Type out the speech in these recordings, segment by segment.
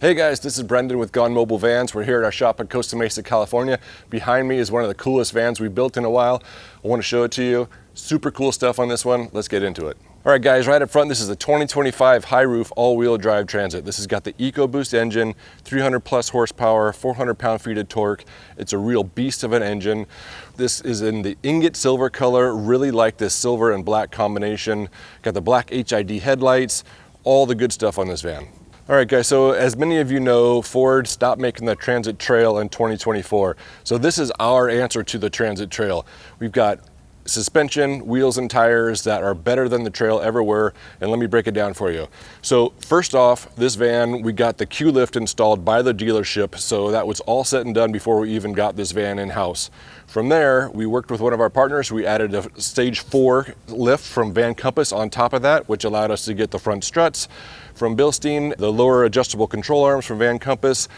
Hey guys, this is Brendan with Gone Mobile Vans. We're here at our shop in Costa Mesa, California. Behind me is one of the coolest vans we've built in a while. I want to show it to you. Super cool stuff on this one. Let's get into it. All right guys, right up front, this is the 2025 high roof all-wheel drive Transit. This has got the EcoBoost engine, 300 plus horsepower, 400 pound-feet of torque. It's a real beast of an engine. This is in the ingot silver color. Really like this silver and black combination. Got the black HID headlights, all the good stuff on this van. All right guys, so as many of you know, Ford stopped making the Transit Trail in 2024. So this is our answer to the Transit Trail. We've got suspension, wheels, and tires that are better than the Trail ever were, and let me break it down for you. So first off, this van, we got the Q-lift installed by the dealership, so that was all said and done before we even got this van in-house. From there, we worked with one of our partners. We added a stage 4 lift from Van Compass on top of that, which allowed us to get the front struts from Bilstein, the lower adjustable control arms from Van Compass,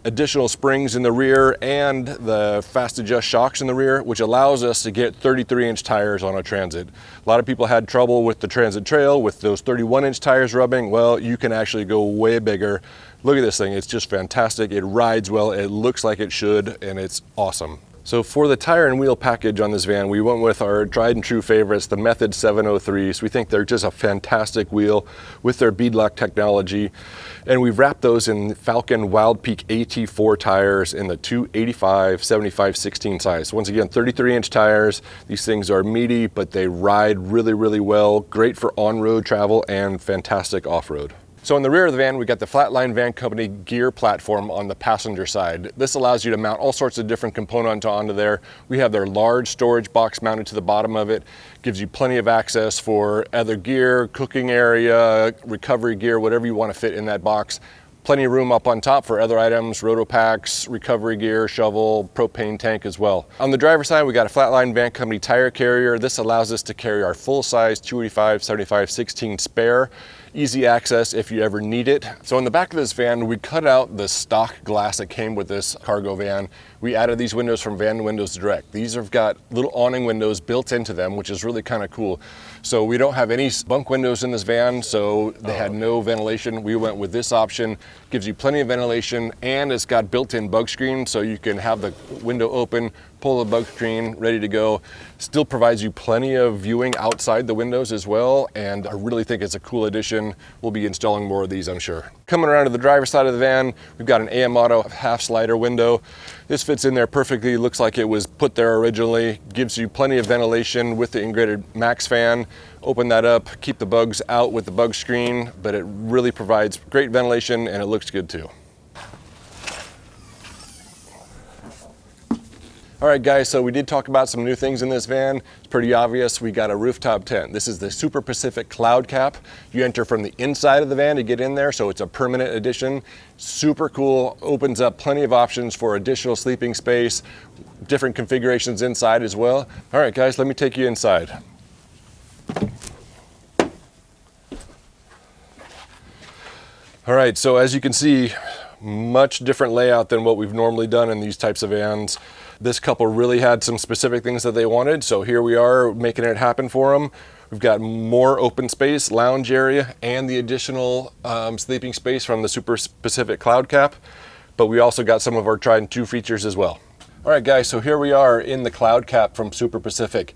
additional springs in the rear, and the fast adjust shocks in the rear, which allows us to get 33-inch tires on a Transit. A lot of people had trouble with the Transit Trail with those 31-inch tires rubbing. Well, you can actually go way bigger. Look at this thing, it's just fantastic. It rides well, it looks like it should, and it's awesome. So for the tire and wheel package on this van, we went with our tried and true favorites, the Method 703s. We think they're just a fantastic wheel with their beadlock technology. And we've wrapped those in Falcon Wild Peak AT4 tires in the 285, 75, 16 size. Once again, 33-inch tires. These things are meaty, but they ride really, really well. Great for on-road travel and fantastic off-road. So in the rear of the van, we got the Flatline Van Company gear platform on the passenger side. This allows you to mount all sorts of different components onto there. We have their large storage box mounted to the bottom of it. Gives you plenty of access for other gear, cooking area, recovery gear, whatever you want to fit in that box. Plenty of room up on top for other items, roto packs, recovery gear, shovel, propane tank as well. On the driver's side, we got a Flatline Van Company tire carrier. This allows us to carry our full-size 285, 75, 16 spare. Easy access if you ever need it. So in the back of this van, we cut out the stock glass that came with this cargo van. We added these windows from Van Windows Direct. These have got little awning windows built into them, which is really kind of cool. So we don't have any bunk windows in this van, so they had no ventilation. We went with this option. Gives you plenty of ventilation, and it's got built-in bug screen, so you can have the window open, pull the bug screen, ready to go. Still provides you plenty of viewing outside the windows as well, and I really think it's a cool addition. We'll be installing more of these, I'm sure. Coming around to the driver's side of the van, we've got an AM Auto half slider window. This fits in there perfectly. Looks like it was put there originally. Gives you plenty of ventilation with the integrated max fan. Open that up, keep the bugs out with the bug screen, but it really provides great ventilation and it looks good too. All right guys, so we did talk about some new things in this van. It's pretty obvious. We got a rooftop tent. This is the Super Pacific CloudCap. You enter from the inside of the van to get in there, so it's a permanent addition. Super cool, opens up plenty of options for additional sleeping space, different configurations inside as well. All right guys, let me take you inside. All right, so as you can see, much different layout than what we've normally done in these types of vans. This couple really had some specific things that they wanted, so here we are making it happen for them. We've got more open space, lounge area, and the additional sleeping space from the Super Pacific CloudCap, but we also got some of our tried and true features as well. All right guys, so here we are in the CloudCap from Super Pacific.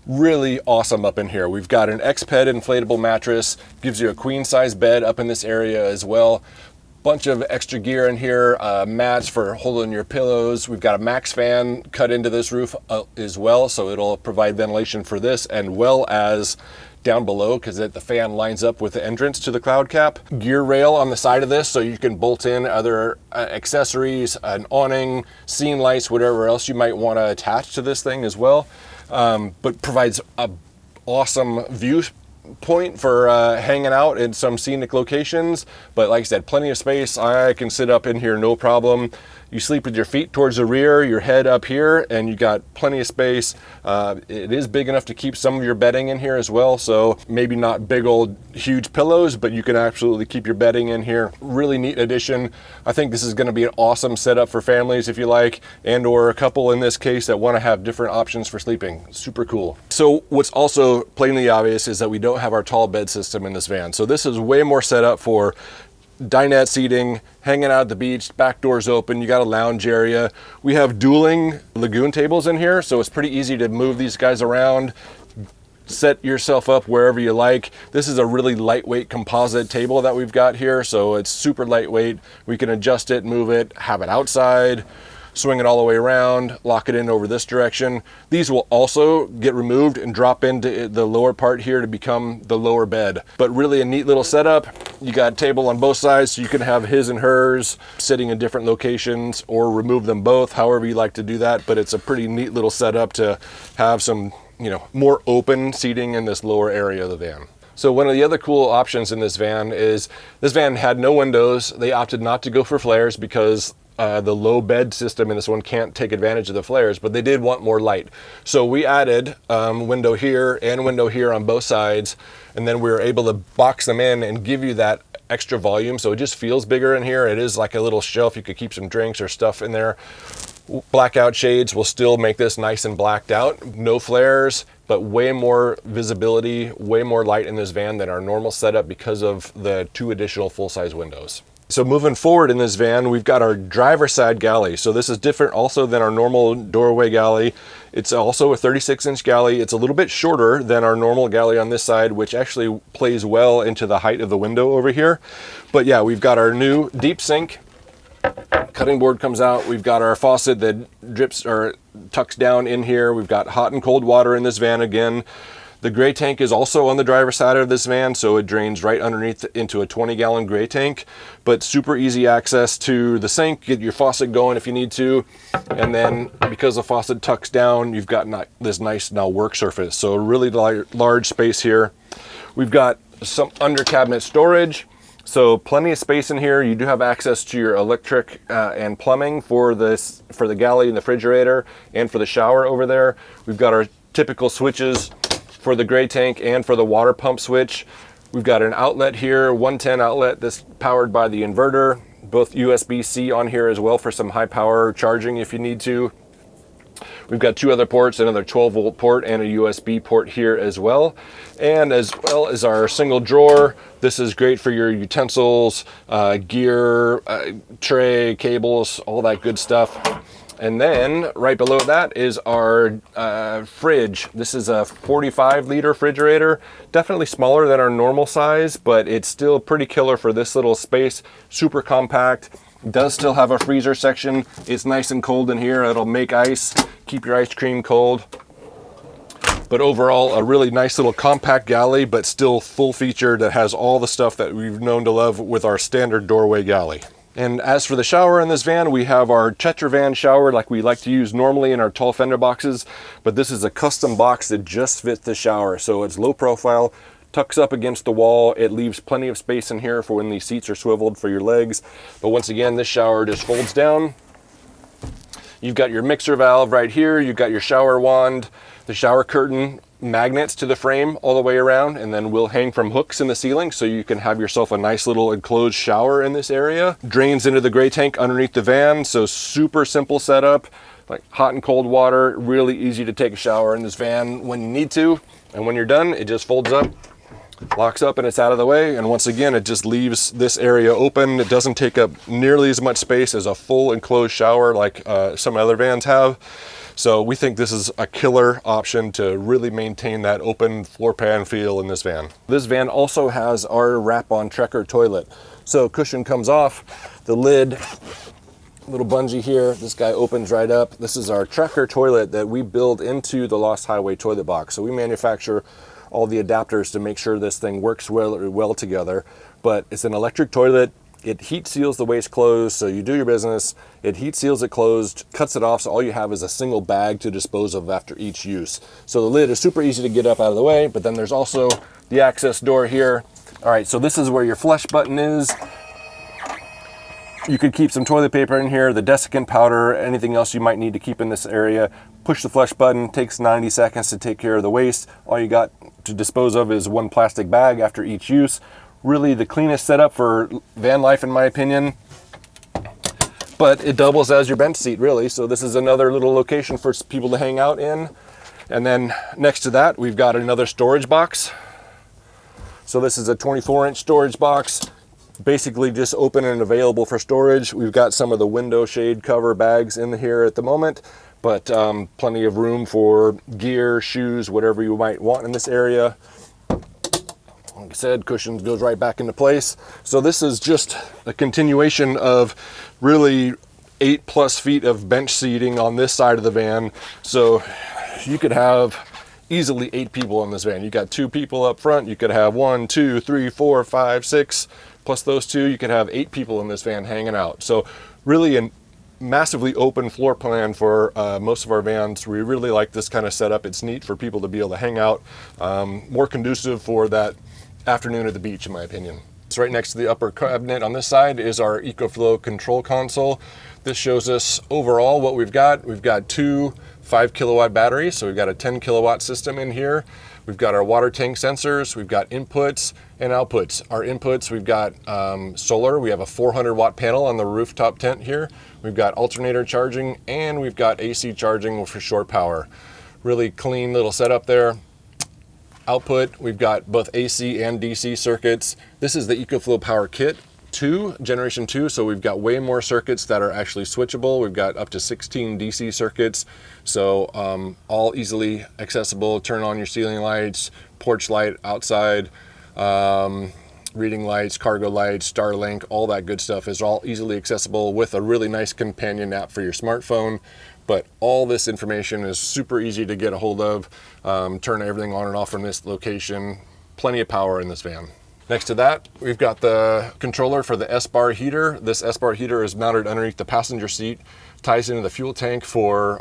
Really awesome up in here. We've got an X-Ped inflatable mattress, gives you a queen size bed up in this area as well. Bunch of extra gear in here, mats for holding your pillows. We've got a max fan cut into this roof as well, so it'll provide ventilation for this and well as down below, because the fan lines up with the entrance to the CloudCap. Gear rail on the side of this, so you can bolt in other accessories, an awning, scene lights, whatever else you might want to attach to this thing as well. But provides a awesome view point for hanging out in some scenic locations. But like I said, plenty of space. I can sit up in here no problem. You sleep with your feet towards the rear, your head up here, and you got plenty of space. It is big enough to keep some of your bedding in here as well, so maybe not big old huge pillows, but you can absolutely keep your bedding in here. Really neat addition. I think this is going to be an awesome setup for families if you like, and or a couple in this case that want to have different options for sleeping. Super cool. So what's also plainly obvious is that we don't have our tall bed system in this van. So this is way more set up for dinette seating, hanging out at the beach, back doors open, you got a lounge area. We have dueling lagoon tables in here, so it's pretty easy to move these guys around, set yourself up wherever you like. This is a really lightweight composite table that we've got here, so it's super lightweight. We can adjust it, move it, have it outside, swing it all the way around, lock it in over this direction. These will also get removed and drop into the lower part here to become the lower bed. But really a neat little setup. You got a table on both sides, so you can have his and hers sitting in different locations or remove them both, however you like to do that. But it's a pretty neat little setup to have some, more open seating in this lower area of the van. So one of the other cool options in this van is this van had no windows. They opted not to go for flares because the low bed system in this one can't take advantage of the flares, but they did want more light. So we added window here and window here on both sides, and then we were able to box them in and give you that extra volume. So it just feels bigger in here. It is like a little shelf. You could keep some drinks or stuff in there. Blackout shades will still make this nice and blacked out. No flares, but way more visibility, way more light in this van than our normal setup because of the 2 additional full-size windows. So moving forward in this van, we've got our driver's side galley. So this is different also than our normal doorway galley. It's also a 36-inch galley. It's a little bit shorter than our normal galley on this side, which actually plays well into the height of the window over here. But yeah, we've got our new deep sink. Cutting board comes out. We've got our faucet that drips or tucks down in here. We've got hot and cold water in this van again. The gray tank is also on the driver's side of this van, so it drains right underneath into a 20-gallon gray tank, but super easy access to the sink. Get your faucet going if you need to, and then because the faucet tucks down, you've got this nice now work surface. So a really large space here. We've got some under cabinet storage, so plenty of space in here. You do have access to your electric and plumbing for the galley and the refrigerator and for the shower over there. We've got our typical switches for the gray tank and for the water pump switch. We've got an outlet here, 110 outlet that's powered by the inverter. Both USB-C on here as well for some high power charging if you need to. We've got 2 other ports, another 12-volt port and a USB port here as well. And as well as our single drawer. This is great for your utensils, gear, tray, cables, all that good stuff. And then right below that is our fridge. This is a 45-liter refrigerator, definitely smaller than our normal size, but it's still pretty killer for this little space. Super compact. Does still have a freezer section. It's nice and cold in here. It'll make ice, keep your ice cream cold. But overall, a really nice little compact galley, but still full featured that has all the stuff that we've known to love with our standard doorway galley. And as for the shower in this van, we have our Tetravan shower like we like to use normally in our tall fender boxes, but this is a custom box that just fits the shower. So it's low profile, tucks up against the wall. It leaves plenty of space in here for when these seats are swiveled for your legs. But once again, this shower just folds down. You've got your mixer valve right here. You've got your shower wand, the shower curtain, magnets to the frame all the way around, and then will hang from hooks in the ceiling so you can have yourself a nice little enclosed shower in this area. Drains into the gray tank underneath the van, so super simple setup, like hot and cold water. Really easy to take a shower in this van when you need to, and when you're done, it just folds up, locks up, and it's out of the way. And once again, it just leaves this area open. It doesn't take up nearly as much space as a full enclosed shower like some other vans have. So we think this is a killer option to really maintain that open floor pan feel in this van. This van also has our wrap-on Trekker toilet. So cushion comes off, the lid, little bungee here, this guy opens right up. This is our Trekker toilet that we build into the Lost Highway toilet box. So we manufacture all the adapters to make sure this thing works well together. But it's an electric toilet. It heat seals the waste closed, so you do your business. It heat seals it closed, cuts it off, so all you have is a single bag to dispose of after each use. So the lid is super easy to get up out of the way, but then there's also the access door here. All right, so this is where your flush button is. You could keep some toilet paper in here, the desiccant powder, anything else you might need to keep in this area. Push the flush button, takes 90 seconds to take care of the waste. All you got to dispose of is 1 plastic bag after each use. Really the cleanest setup for van life in my opinion, but it doubles as your bench seat really. So this is another little location for people to hang out in. And then next to that, we've got another storage box. So this is a 24-inch storage box. basically just open and available for storage. We've got some of the window shade cover bags in here at the moment, but plenty of room for gear, shoes, whatever you might want in this area. Like I said, cushions goes right back into place. So this is just a continuation of really 8+ feet of bench seating on this side of the van. So you could have easily 8 people in this van. You got 2 people up front. You could have 1, 2, 3, 4, 5, 6, plus those 2. You could have 8 people in this van hanging out. So really a massively open floor plan for most of our vans. We really like this kind of setup. It's neat for people to be able to hang out. More conducive for that afternoon at the beach, in my opinion. So right next to the upper cabinet on this side is our EcoFlow control console. This shows us overall what we've got. We've got 2 5-kilowatt batteries, so we've got a 10-kilowatt system in here. We've got our water tank sensors, we've got inputs and outputs. Our inputs, we've got solar. We have a 400-watt panel on the rooftop tent here. We've got alternator charging, and we've got AC charging for short power. Really clean little setup there. Output, we've got both AC and DC circuits. This is the EcoFlow Power Kit 2, generation 2, so we've got way more circuits that are actually switchable. We've got up to 16 DC circuits, so all easily accessible. Turn on your ceiling lights, porch light outside, reading lights, cargo lights, Starlink, all that good stuff is all easily accessible with a really nice companion app for your smartphone. But all this information is super easy to get a hold of. Turn everything on and off from this location. Plenty of power in this van. Next to that, we've got the controller for the S-bar heater. This S-bar heater is mounted underneath the passenger seat, ties into the fuel tank for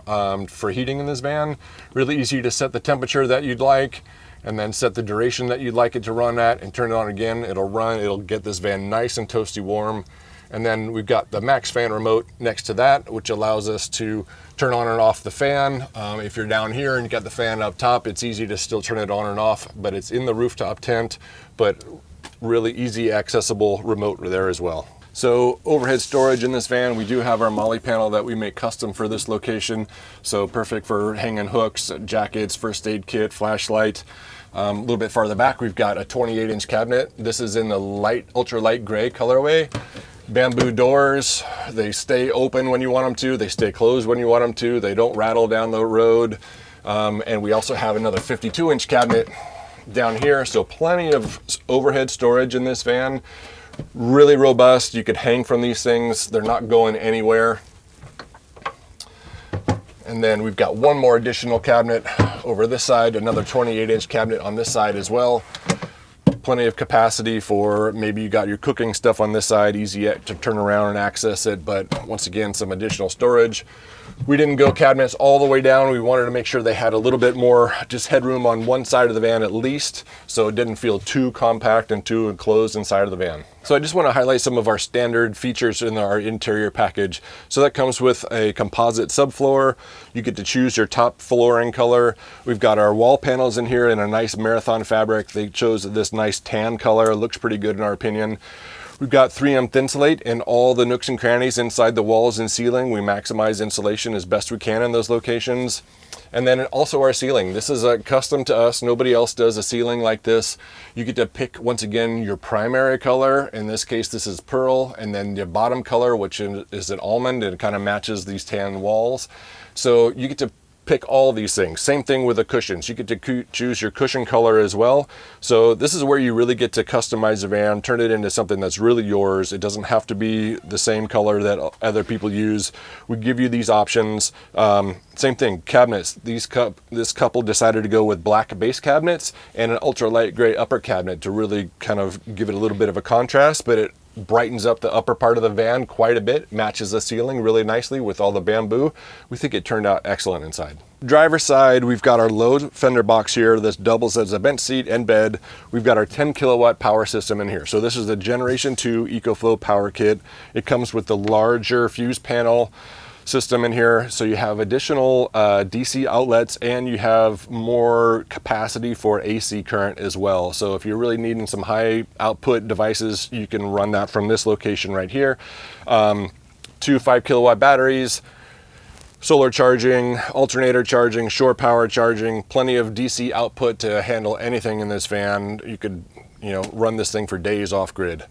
heating in this van. Really easy to set the temperature that you'd like, and then set the duration that you'd like it to run at, and turn it on again. It'll get this van nice and toasty warm. And then we've got the max fan remote next to that, which allows us to turn on and off the fan. If you're down here and you got the fan up top, it's easy to still turn it on and off, but it's in the rooftop tent, but really easy accessible remote there as well. So overhead storage in this van, we do have our MOLLE panel that we make custom for this location. So perfect for hanging hooks, jackets, first aid kit, flashlight. A little bit farther back, we've got a 28-inch cabinet. This is in the ultra light gray colorway. Bamboo doors, they stay open when you want them to, they stay closed when you want them to, they don't rattle down the road. And we also have another 52-inch cabinet down here, so plenty of overhead storage in this van. Really robust, you could hang from these things, they're not going anywhere. And then we've got one more additional cabinet over this side, another 28-inch cabinet on this side as well. Plenty of capacity for maybe you got your cooking stuff on this side, easy to turn around and access it, but once again, some additional storage. We didn't go cabinets all the way down. We wanted to make sure they had a little bit more just headroom on one side of the van at least, so it didn't feel too compact and too enclosed inside of the van. So I just want to highlight some of our standard features in our interior package. So that comes with a composite subfloor. You get to choose your top flooring color. We've got our wall panels in here in a nice marathon fabric. They chose this nice tan color. It looks pretty good in our opinion. We've got 3M Thinsulate in all the nooks and crannies inside the walls and ceiling. We maximize insulation as best we can in those locations. And then also our ceiling. This is custom to us. Nobody else does a ceiling like this. You get to pick, once again, your primary color. In this case, this is pearl. And then your bottom color, which is an almond, and it kind of matches these tan walls. So you get to pick all these things. Same thing with the cushions. You get to choose your cushion color as well. So this is where you really get to customize the van, turn it into something that's really yours. It doesn't have to be the same color that other people use. We give you these options. Same thing, cabinets. This couple decided to go with black base cabinets and an ultra light gray upper cabinet to really kind of give it a little bit of a contrast, but it brightens up the upper part of the van quite a bit, matches the ceiling really nicely with all the bamboo. We think it turned out excellent inside. Driver's side, we've got our low fender box here. This doubles as a bench seat and bed. We've got our 10 kilowatt power system in here. So this is the Generation 2 EcoFlow Power Kit. It comes with the larger fuse panel system in here, so you have additional DC outlets and you have more capacity for AC current as well. So if you're really needing some high output devices, you can run that from this location right here. 2 5-kilowatt batteries, solar charging, alternator charging, shore power charging, plenty of DC output to handle anything in this van. You could, run this thing for days off grid.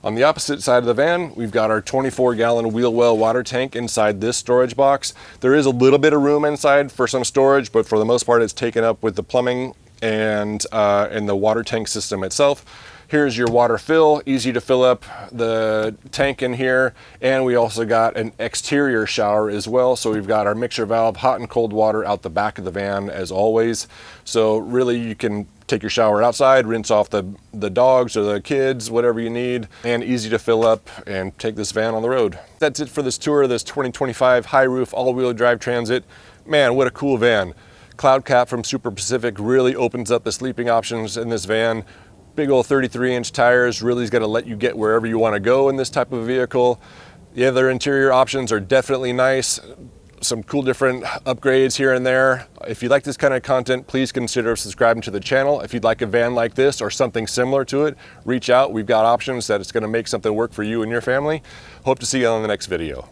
On the opposite side of the van, we've got our 24-gallon wheel well water tank inside this storage box. There is a little bit of room inside for some storage, but for the most part it's taken up with the plumbing and the water tank system itself. Here's your water fill, easy to fill up the tank in here. And we also got an exterior shower as well. So we've got our mixer valve, hot and cold water out the back of the van as always. So really you can take your shower outside, rinse off the dogs or the kids, whatever you need, and easy to fill up and take this van on the road. That's it for this tour of this 2025 high roof all-wheel drive Transit. Man, what a cool van. CloudCap from Super Pacific really opens up the sleeping options in this van. Big old 33-inch tires really is going to let you get wherever you want to go in this type of vehicle. The other interior options are definitely nice. Some cool different upgrades here and there. If you like this kind of content, please consider subscribing to the channel. If you'd like a van like this or something similar to it, reach out. We've got options that it's going to make something work for you and your family. Hope to see you on the next video.